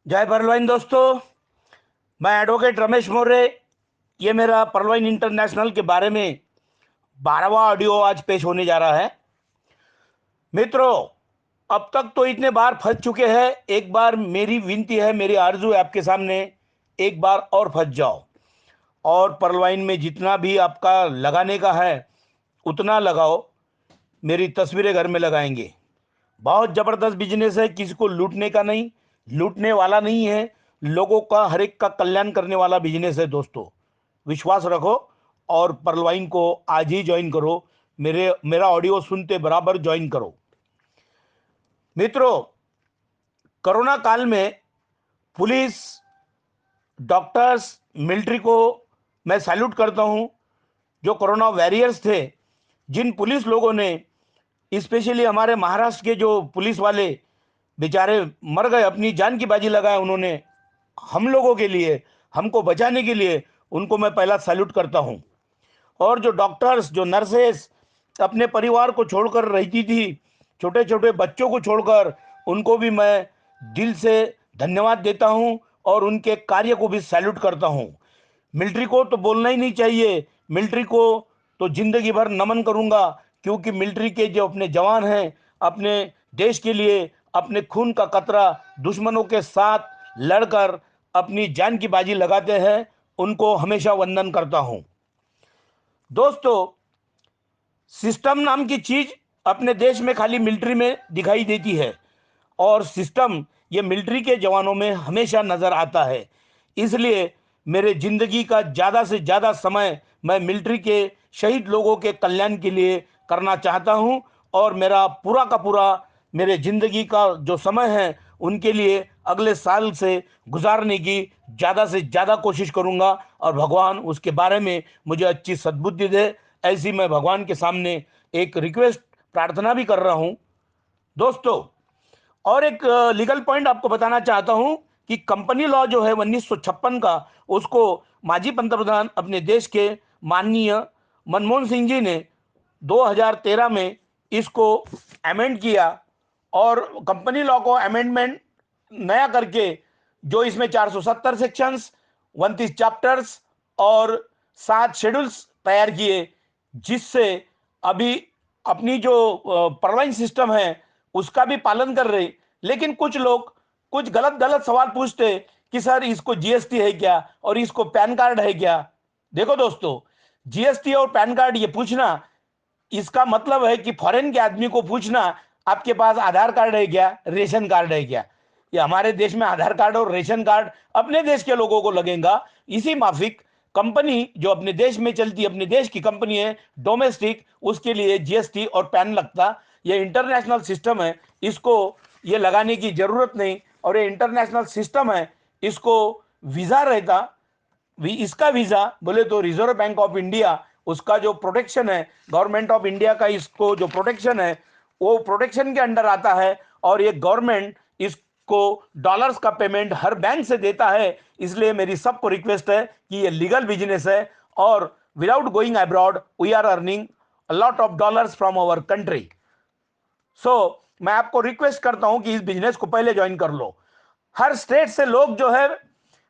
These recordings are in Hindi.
जय परलवाइन दोस्तों। मैं एडवोकेट रमेश मौर्य। ये मेरा परलवाइन इंटरनेशनल के बारे में 12वां ऑडियो आज पेश होने जा रहा है। मित्रों, अब तक तो इतने बार फंस चुके हैं। एक बार मेरी विनती है, मेरी आरजू है आपके सामने, एक बार और फंस जाओ और परलवाइन में जितना भी आपका लगाने का है उतना लगाओ। मेरी तस्वीरें घर में लगाएंगे। बहुत जबरदस्त बिजनेस है, किसी को लूटने का नहीं, लूटने वाला नहीं है, लोगों का हर एक का कल्याण करने वाला बिजनेस है दोस्तों। विश्वास रखो और परलवाइन को आज ही ज्वाइन करो। मेरा ऑडियो सुनते बराबर ज्वाइन करो। मित्रों, कोरोना काल में पुलिस, डॉक्टर्स, मिलिट्री को मैं सैल्यूट करता हूं। जो कोरोना वॉरियर्स थे, जिन पुलिस लोगों ने, स्पेशली हमारे महाराष्ट्र के जो पुलिस वाले बेचारे मर गए, अपनी जान की बाजी लगाए उन्होंने हम लोगों के लिए, हमको बचाने के लिए, उनको मैं पहला सैल्यूट करता हूं। और जो डॉक्टर्स, जो नर्सेस अपने परिवार को छोड़कर रहती थी, छोटे छोटे बच्चों को छोड़कर, उनको भी मैं दिल से धन्यवाद देता हूं और उनके कार्य को भी सैल्यूट करता हूं। मिलिट्री को तो बोलना ही नहीं चाहिए, मिलिट्री को तो जिंदगी भर नमन करूंगा, क्योंकि मिलिट्री के जो अपने जवान हैं, अपने देश के लिए अपने खून का कतरा दुश्मनों के साथ लड़कर अपनी जान की बाजी लगाते हैं, उनको हमेशा वंदन करता हूं। दोस्तों, सिस्टम नाम की चीज अपने देश में खाली मिलिट्री में दिखाई देती है और सिस्टम ये मिलिट्री के जवानों में हमेशा नजर आता है। इसलिए मेरे जिंदगी का ज़्यादा से ज़्यादा समय मैं मिलिट्री के शहीद लोगों के कल्याण के लिए करना चाहता हूं और मेरा पूरा का पूरा मेरे जिंदगी का जो समय है उनके लिए अगले साल से गुजारने की ज़्यादा से ज़्यादा कोशिश करूंगा और भगवान उसके बारे में मुझे अच्छी सद्बुद्धि दे, ऐसी मैं भगवान के सामने एक रिक्वेस्ट, प्रार्थना भी कर रहा हूं। दोस्तों, और एक लीगल पॉइंट आपको बताना चाहता हूं कि कंपनी लॉ जो है 1956 का, उसको माजी पंतप्रधान अपने देश के माननीय मनमोहन सिंह जी ने 2013 में इसको अमेंड किया और कंपनी लॉ को अमेंडमेंट नया करके जो इसमें 470 सेक्शंस, 29 चैप्टर्स और 7 शेड्यूल्स तैयार किए, जिससे अभी अपनी जो परवाइन सिस्टम है उसका भी पालन कर रहे। लेकिन कुछ लोग कुछ गलत गलत सवाल पूछते कि सर इसको जीएसटी है क्या और इसको पैन कार्ड है क्या। देखो दोस्तों, जीएसटी और पैन कार्ड ये पूछना, इसका मतलब है कि फॉरेन के आदमी को पूछना आपके पास आधार कार्ड है क्या, रेशन कार्ड है क्या। ये हमारे देश में आधार कार्ड और रेशन कार्ड अपने देश के लोगों को लगेगा। इसी माफिक कंपनी जो अपने देश में चलती है, अपने देश की कंपनी है डोमेस्टिक, उसके लिए जीएसटी और पैन लगता। ये इंटरनेशनल सिस्टम है, इसको ये लगाने की जरूरत नहीं। और ये इंटरनेशनल सिस्टम है, इसको वीजा रहता, इसका वीजा बोले तो रिजर्व बैंक ऑफ इंडिया, उसका जो प्रोटेक्शन है, गवर्नमेंट ऑफ इंडिया का इसको जो प्रोटेक्शन है वो प्रोटेक्शन के अंडर आता है। और ये गवर्नमेंट इसको डॉलर्स का पेमेंट हर बैंक से देता है। इसलिए मेरी सबको रिक्वेस्ट है कि ये लीगल बिजनेस है और without going abroad we are earning a lot of dollars from our country. So मैं आपको रिक्वेस्ट करता हूं कि इस बिजनेस को पहले ज्वाइन कर लो। हर स्टेट से लोग जो है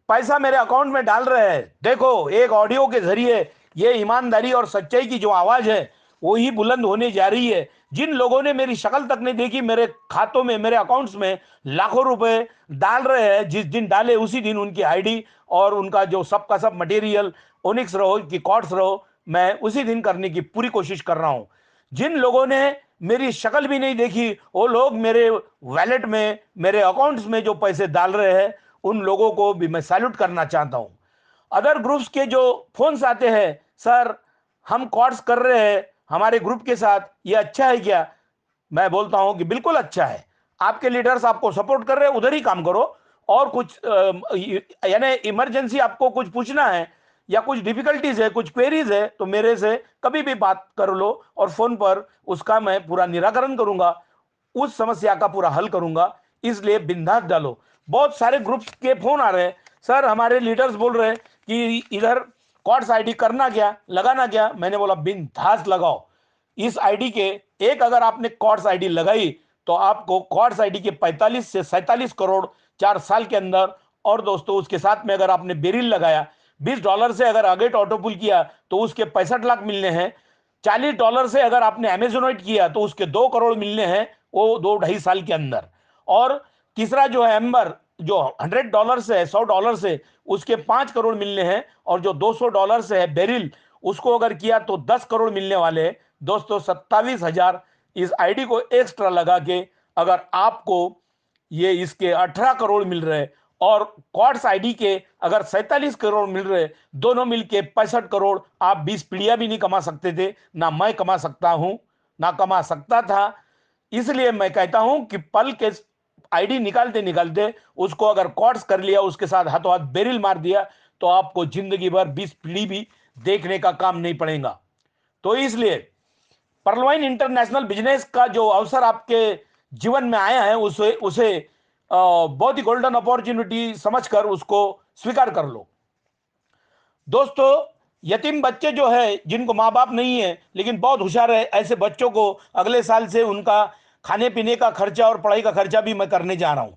पैसा मेरे अकाउंट में डाल रहे हैं। देखो, एक ऑडियो के जरिए ये ईमानदारी और सच्चाई की जो आवाज है वो ही बुलंद होने जा रही है। जिन लोगों ने मेरी शक्ल तक नहीं देखी, मेरे खातों में, मेरे अकाउंट्स में लाखों रुपए डाल रहे हैं, जिस दिन डाले उसी दिन उनकी आईडी और उनका जो सब का सब मटेरियल, ओनिक्स रहो कि कॉर्ड्स रहो, मैं उसी दिन करने की पूरी कोशिश कर रहा हूं। जिन लोगों ने मेरी शक्ल भी नहीं देखी, वो लोग मेरे वैलेट में, मेरे अकाउंट्स में जो पैसे डाल रहे हैं, उन लोगों को भी मैं सैल्यूट करना चाहता हूं। अदर ग्रुप्स के जो फोन्स आते हैं, सर हम कॉर्ड्स कर रहे हैं हमारे ग्रुप के साथ, ये अच्छा है क्या? मैं बोलता हूं कि बिल्कुल अच्छा है। आपके लीडर्स आपको सपोर्ट कर रहे हैं, उधर ही काम करो। और कुछ यानी इमरजेंसी आपको कुछ पूछना है या कुछ डिफिकल्टीज है, कुछ क्वेरीज है, तो मेरे से कभी भी बात कर लो और फोन पर उसका मैं पूरा निराकरण करूंगा, उस समस्या का पूरा हल करूंगा। इसलिए बिंदास डालो। बहुत सारे ग्रुप्स के फोन आ रहे हैं, सर हमारे लीडर्स बोल रहे हैं कि इधर कॉर्ड्स आईडी करना क्या, लगाना क्या। मैंने बोला बिंदास लगाओ। इस आईडी के एक अगर आपने कॉर्ड्स आईडी लगाई तो आपको कॉर्ड्स आईडी के 45 से 47 करोड़ 4 साल के अंदर। और दोस्तों उसके साथ में अगर आपने बेरिल लगाया, $20 से अगर अगेट ऑटोपुल किया तो उसके 65 लाख मिलने हैं। $40 से अगर आपने अमेजोनाइट किया तो उसके 2 करोड़ मिलने हैं, वो 2 ढाई साल के अंदर। और तीसरा जो है एम्बर, जो $100 से है, $100 से, उसके 5 करोड़ मिलने हैं। और जो $200 से है बेरिल, उसको अगर किया तो 10 करोड़ मिलने वाले हैं। दोस्तों 27,000 इस आईडी को एक्स्ट्रा लगा के अगर आपको ये इसके 18 करोड़ मिल रहे, और क्वार्ट्स आईडी के अगर 47 करोड़ मिल रहे, दोनों मिलके 65 करोड़, आप 20 पीढ़ियां भी नहीं कमा सकते थे, ना मैं कमा सकता हूं, ना कमा सकता था। इसलिए मैं कहता हूं कि पल के आईडी निकालते निकालते उसको अगर क्वार्ट्स कर लिया, उसके साथ हाथों हाथ बेरिल मार दिया, तो आपको जिंदगी भर 20 पीढ़ी भी देखने का काम नहीं पड़ेगा। तो इसलिए परलवाइन इंटरनेशनल बिजनेस का जो अवसर आपके जीवन में आया है, उसे उसे बहुत ही गोल्डन अपॉर्चुनिटी समझकर उसको स्वीकार कर लो। दोस्तों यतीम बच्चे जो है, जिनको माँ बाप नहीं है लेकिन बहुत होशियार है, ऐसे बच्चों को अगले साल से उनका खाने पीने का खर्चा और पढ़ाई का खर्चा भी मैं करने जा रहा हूँ।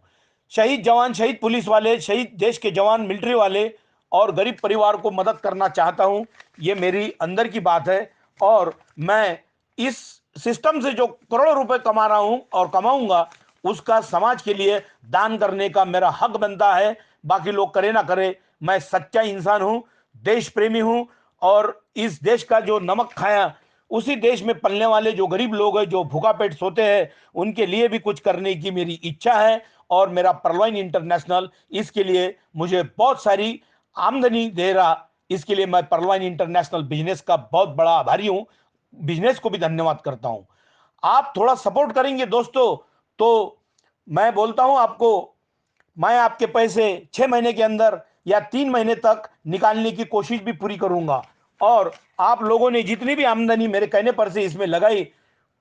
शहीद जवान, शहीद पुलिस वाले, शहीद देश के जवान, मिलिट्री वाले और गरीब परिवार को मदद करना चाहता हूँ। ये मेरी अंदर की बात है। और मैं इस सिस्टम से जो करोड़ों रुपए कमा रहा हूँ और कमाऊंगा, उसका समाज के लिए दान करने का मेरा हक बनता है। बाकी लोग करे ना करे, मैं सच्चा इंसान हूं, देश प्रेमी हूं। और इस देश का जो नमक खाया, उसी देश में पलने वाले जो गरीब लोग हैं, जो भूखा पेट सोते हैं, उनके लिए भी कुछ करने की मेरी इच्छा है। और मेरा परलवाइन इंटरनेशनल इसके लिए मुझे बहुत सारी आमदनी दे रहा, इसके लिए मैं परलवाइन इंटरनेशनल बिजनेस का बहुत बड़ा आभारी हूं। बिजनेस को भी धन्यवाद करता हूं। आप थोड़ा सपोर्ट करेंगे दोस्तों, तो मैं बोलता हूं आपको, मैं आपके पैसे 6 महीने के अंदर या 3 महीने तक निकालने की कोशिश भी पूरी करूंगा। और आप लोगों ने जितनी भी आमदनी मेरे कहने पर से इसमें लगाई,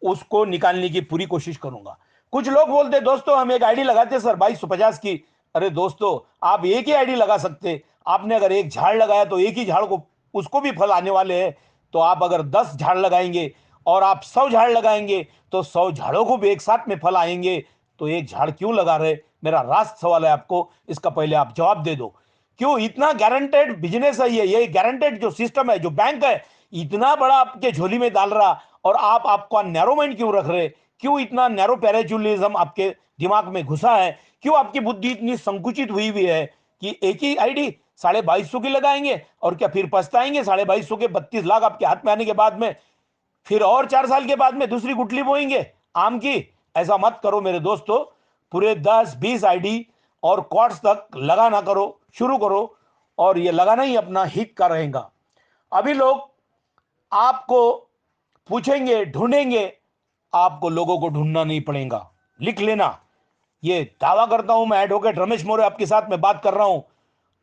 उसको निकालने की पूरी कोशिश करूंगा। कुछ लोग बोलते दोस्तों हम एक आईडी लगाते सर 2250 की। अरे दोस्तों, आप एक ही आईडी लगा सकते। आपने अगर एक झाड़ लगाया तो एक ही झाड़ को, उसको भी फल आने वाले हैं। तो आप अगर 10 झाड़ लगाएंगे और आप 100 झाड़ लगाएंगे, तो 100 झाड़ों को भी एक साथ में फल आएंगे। तो एक झाड़ क्यों लगा रहे? मेरा रास्त सवाल है आपको, इसका पहले आप जवाब दे दो। क्यों इतना गारंटेड बिजनेस है ये गारंटेड जो सिस्टम है, जो बैंक है, इतना बड़ा आपके झोली में डाल रहा, और आप आपका नैरो माइंड क्यों रख रहे? क्यों इतना नैरो पैराचुलिज्म आपके दिमाग में घुसा है? क्यों आपकी बुद्धि इतनी संकुचित हुई हुई है कि एक ही आईडी 2250 की लगाएंगे, और क्या फिर पछताएंगे? 2250 के 32 लाख आपके हाथ में आने के बाद में, फिर और 4 साल के बाद में दूसरी गुठली बोएंगे आम की? ऐसा मत करो मेरे दोस्तों। पूरे 10-20 आईडी और क्वार्ट्स तक लगाना करो, शुरू करो, और ये लगाना ही अपना हित का रहेगा। अभी लोग आपको पूछेंगे, ढूंढेंगे, आपको लोगों को ढूंढना नहीं पड़ेगा। लिख लेना, ये दावा करता हूं मैं, एडवोकेट रमेश मौर्य आपके साथ में बात कर रहा हूं।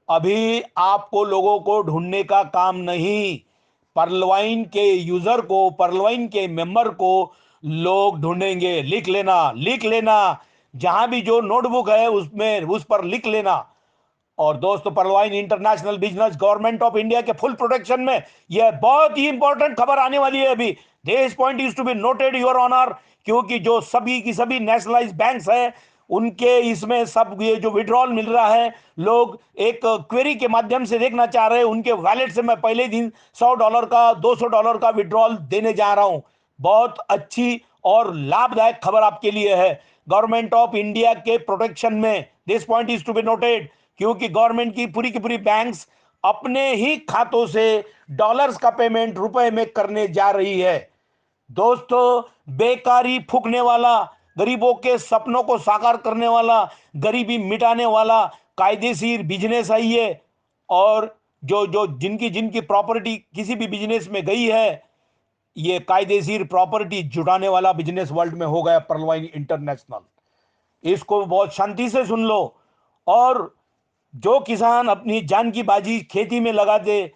अभी आपको लोगों को ढूंढने का काम नहीं, परलवाइन के यूजर को, परलवाइन के मेंबर को लोग ढूंढेंगे। लिख लेना, लिख लेना, जहां भी जो नोटबुक है उसमें उस पर लिख लेना। और दोस्तों परलवाइन international business government of India के फुल प्रोटेक्शन में यह बहुत ही इंपॉर्टेंट खबर आने वाली है अभी। This point is to be noted your honour, क्योंकि जो सभी की सभी नेशनलाइज बैंक्स हैं, उनके इसमें सब ये जो विड्रॉल मिल रहा है, लोग एक क्वेरी के माध्यम से देखना चाह रहे हैं। उनके वैलेट से मैं पहले दिन $100 का, $200 का विड्रॉल देने जा रहा हूं। बहुत अच्छी और लाभदायक खबर आपके लिए है, गवर्नमेंट ऑफ इंडिया के प्रोटेक्शन में। This point is to be noted, क्योंकि गवर्नमेंट की पूरी बैंक्स अपने ही खातों से डॉलर्स का पेमेंट रुपए में करने जा रही है। दोस्तों बेकारी फूकने वाला, गरीबों के सपनों को साकार करने वाला, गरीबी मिटाने वाला कायदेशीर बिजनेस है ये। और जो जो जिनकी जिनकी प्रॉपर्टी किसी भी बिजनेस में गई है, ये कायदेशीर प्रॉपर्टी जुटाने वाला बिजनेस वर्ल्ड में हो गया परलवाइन इंटरनेशनल। इसको बहुत शांति से सुन लो। और जो किसान अपनी जान की बाजी खेती में लगा दे,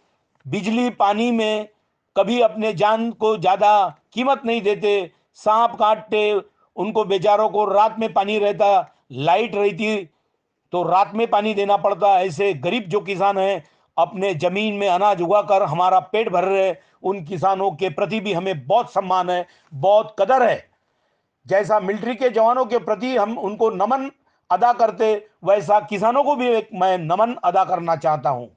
बिजली पानी में कभी अपने जान को ज्यादा कीमत नहीं देते, सांप काटते, उनको बेचारों को रात में पानी रहता, लाइट रहती तो रात में पानी देना पड़ता, ऐसे गरीब जो किसान हैं अपने जमीन में अनाज उगाकर हमारा पेट भर रहे, उन किसानों के प्रति भी हमें बहुत सम्मान है, बहुत कदर है। जैसा मिलिट्री के जवानों के प्रति हम उनको नमन अदा करते, वैसा किसानों को भी एक मैं नमन अदा करना चाहता हूं।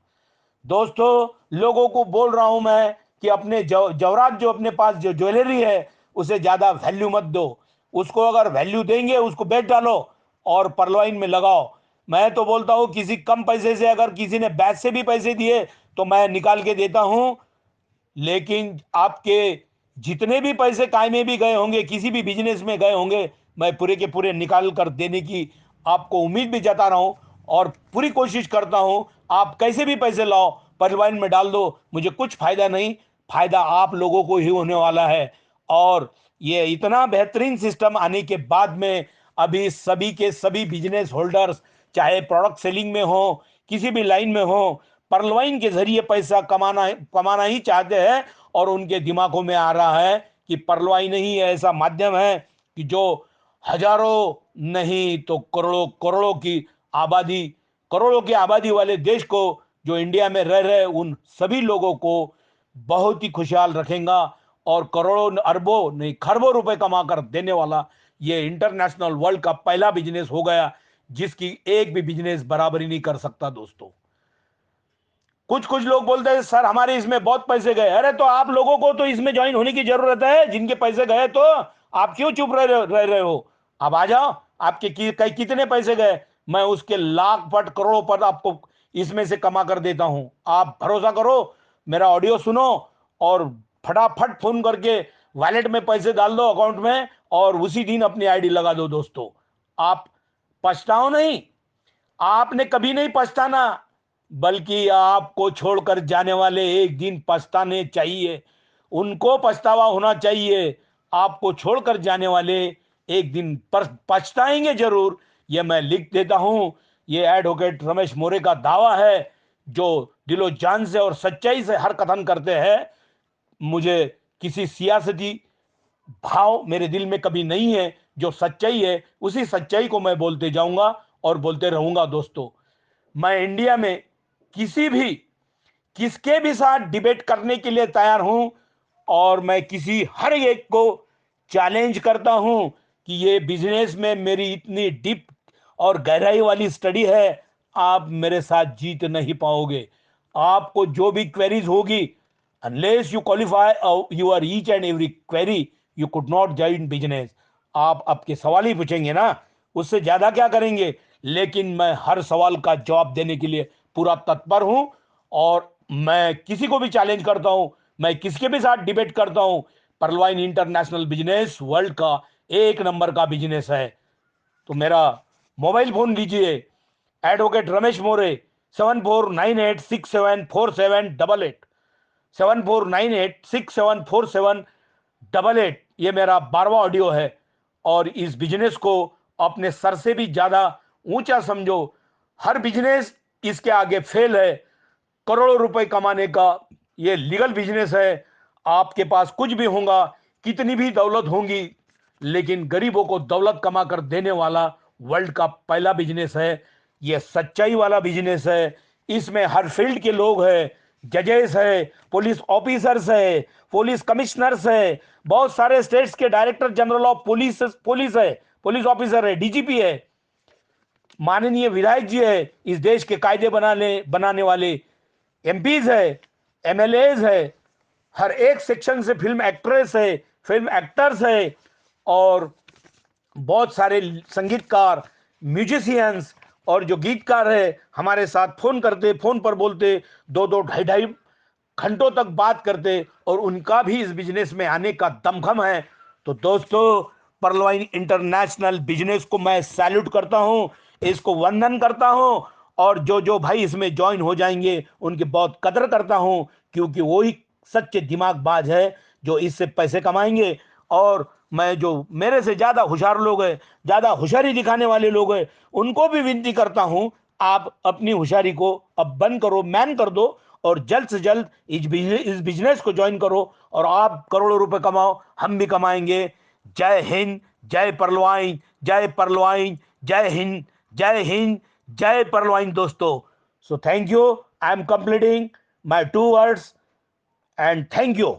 दोस्तों, लोगों को बोल रहा हूं मैं कि अपने जवरात जो अपने पास जो ज्वेलरी है उसे ज्यादा वैल्यू मत दो। उसको अगर वैल्यू देंगे उसको बेच डालो और परलवाइन में लगाओ। मैं तो बोलता हूं किसी कम पैसे से, अगर किसी ने बैच से भी पैसे दिए तो मैं निकाल के देता हूं। लेकिन आपके जितने भी पैसे काय में भी गए होंगे, किसी भी बिजनेस में गए होंगे, मैं पूरे के पूरे निकाल कर देने की आपको उम्मीद भी जता रहा हूं और पूरी कोशिश करता हूं। आप कैसे भी पैसे लाओ, परिवार में डाल दो, मुझे कुछ फायदा नहीं, फायदा आप लोगों को ही होने वाला है। और ये इतना बेहतरीन सिस्टम आने के बाद में अभी सभी के सभी बिजनेस होल्डर्स, चाहे प्रोडक्ट सेलिंग में हो, किसी भी लाइन में हो, परलवाइन के जरिए पैसा कमाना कमाना ही चाहते हैं। और उनके दिमागों में आ रहा है कि परलवाइन ही ऐसा माध्यम है कि जो हजारों नहीं तो करोड़ों करोड़ों की आबादी, करोड़ों की आबादी वाले देश को, जो इंडिया में रह रहे उन सभी लोगों को बहुत ही खुशहाल रखेगा और करोड़ों अरबों नहीं खरबों रुपए कमा कर देने वाला ये इंटरनेशनल वर्ल्ड का पहला बिजनेस हो गया, जिसकी एक भी बिजनेस बराबरी नहीं कर सकता। दोस्तों, कुछ कुछ लोग बोलते हैं सर हमारे इसमें बहुत पैसे गए। अरे तो आप लोगों को तो इसमें ज्वाइन होने की जरूरत है, जिनके पैसे गए तो आप क्यों चुप रह रहे हो? आप आ जाओ, आपके कितने पैसे गए, मैं उसके लाख पट करोड़ों पट आपको इसमें से कमा कर देता हूं। आप भरोसा करो, मेरा ऑडियो सुनो और फटाफट फोन करके वॉलेट में पैसे डाल दो अकाउंट में और उसी दिन अपनी आईडी लगा दो। दोस्तों, आप पछताओ नहीं, आपने कभी नहीं पछताना, बल्कि आपको छोड़कर जाने वाले एक दिन पछताने चाहिए, उनको पछतावा होना चाहिए। आपको छोड़कर जाने वाले एक दिन पर पछताएंगे जरूर, यह मैं लिख देता हूं। यह एडवोकेट रमेश मोरे का दावा है, जो दिलो जान से और सच्चाई से हर कथन करते हैं। मुझे किसी सियासती भाव मेरे दिल में कभी नहीं है, जो सच्चाई है उसी सच्चाई को मैं बोलते जाऊंगा और बोलते रहूंगा। दोस्तों, मैं इंडिया में किसी भी किसके भी साथ डिबेट करने के लिए तैयार हूं और मैं किसी हर एक को चैलेंज करता हूं कि ये बिजनेस में मेरी इतनी डीप और गहराई वाली स्टडी है, आप मेरे साथ जीत नहीं पाओगे। आपको जो भी क्वेरीज होगी, unless you qualify your each and every query, you could not join business. आप आपके सवाल ही पूछेंगे ना, उससे ज्यादा क्या करेंगे? लेकिन मैं हर सवाल का जवाब देने के लिए पूरा तत्पर हूं और मैं किसी को भी चैलेंज करता हूं, मैं किसके भी साथ डिबेट करता हूं। परलवाइन इंटरनेशनल बिजनेस वर्ल्ड का एक नंबर का बिजनेस है। तो मेरा मोबाइल फोन लीजिए, एडवोकेट रमेश मोरे, 7498674788, 7498674788। ये मेरा 12वां ऑडियो है और इस बिजनेस को अपने सर से भी ज्यादा ऊंचा समझो। हर बिजनेस इसके आगे फेल है। करोड़ों रुपए कमाने का ये लीगल बिजनेस है। आपके पास कुछ भी होगा, कितनी भी दौलत होगी, लेकिन गरीबों को दौलत कमा कर देने वाला वर्ल्ड का पहला बिजनेस है। यह सच्चाई वाला बिजनेस है। इसमें हर फील्ड के लोग हैं, जजेस है, पुलिस ऑफिसर्स है, पुलिस कमिश्नर्स है, बहुत सारे स्टेट्स के director general of police police है, पुलिस ऑफिसर है, डीजीपी है, माननीय विधायक जी है, इस देश के कायदे बनाने बनाने वाले एमपीज है, एमएलएज है, हर एक सेक्शन से फिल्म एक्ट्रेस है, फिल्म एक्टर्स है, और बहुत सारे संगीतकार, म्यूजिशियंस और जो गीतकार है हमारे साथ फोन करते, फोन पर बोलते, दो दो ढाई ढाई घंटों तक बात करते और उनका भी इस बिजनेस में आने का दमखम है। तो दोस्तों, परलवाइन इंटरनेशनल बिजनेस को मैं सैल्यूट करता हूं, इसको वंदन करता हूं और जो जो भाई इसमें ज्वाइन हो जाएंगे उनकी बहुत कदर करता हूं, क्योंकि वो ही सच्चे दिमागबाज है जो इससे पैसे कमाएंगे। और मैं जो मेरे से ज्यादा होशियार लोग हैं, ज्यादा होशियारी दिखाने वाले लोग हैं, उनको भी विनती करता हूं, आप अपनी होशियारी को अब बंद करो, मैन कर दो और जल्द से जल्द इस बिजनेस को ज्वाइन करो और आप करोड़ों रुपए कमाओ, हम भी कमाएंगे। जय हिंद, जय परलवाइन, जय परलवाइन, जय हिंद, जय हिंद, जय परलवाइन। दोस्तों, so thank you, I am completing my 2 words and thank you.